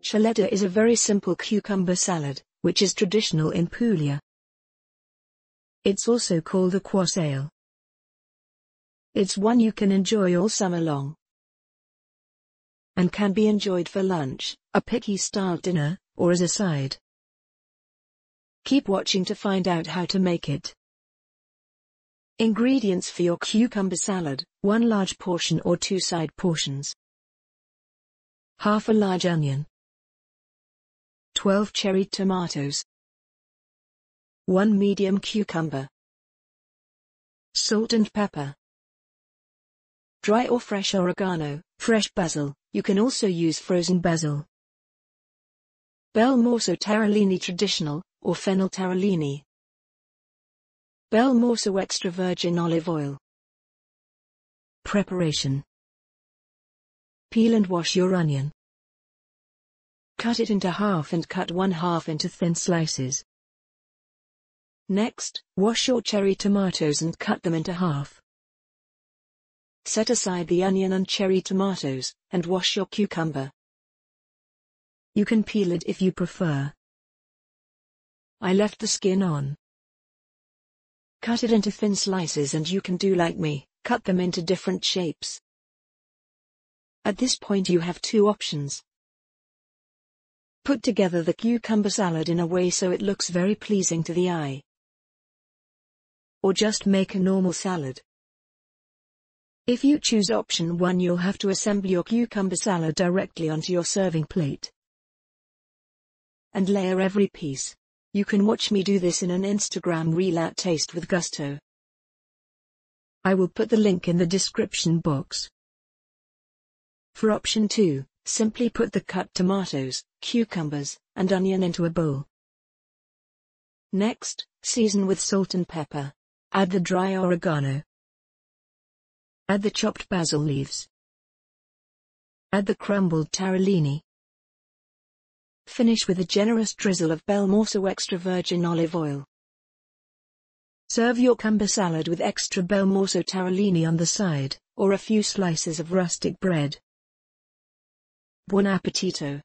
Cialledda is a very simple cucumber salad, which is traditional in Puglia. It's also called acquasale. It's one you can enjoy all summer long, and can be enjoyed for lunch, a picky-style dinner, or as a side. Keep watching to find out how to make it. Ingredients for your cucumber salad: 1 large portion or 2 side portions, half a large onion, 12 cherry tomatoes, 1 medium cucumber, salt and pepper, dry or fresh oregano, fresh basil, you can also use frozen basil, Belmorso Tarallini traditional, or fennel Tarallini, Belmorso extra virgin olive oil. Preparation: peel and wash your onion. Cut it into half and cut 1/2 into thin slices. Next, wash your cherry tomatoes and cut them into half. Set aside the onion and cherry tomatoes, and wash your cucumber. You can peel it if you prefer. I left the skin on. Cut it into thin slices, and you can do like me, cut them into different shapes. At this point you have 2 options. Put together the cucumber salad in a way so it looks very pleasing to the eye, or just make a normal salad. If you choose option 1, you'll have to assemble your cucumber salad directly onto your serving plate and layer every piece. You can watch me do this in an Instagram reel at Taste with Gusto. I will put the link in the description box. For option 2, simply put the cut tomatoes, cucumbers, and onion into a bowl. Next, season with salt and pepper. Add the dry oregano. Add the chopped basil leaves. Add the crumbled tarallini. Finish with a generous drizzle of Belmorso extra virgin olive oil. Serve your cucumber salad with extra Belmorso tarallini on the side, or a few slices of rustic bread. Buon Appetito!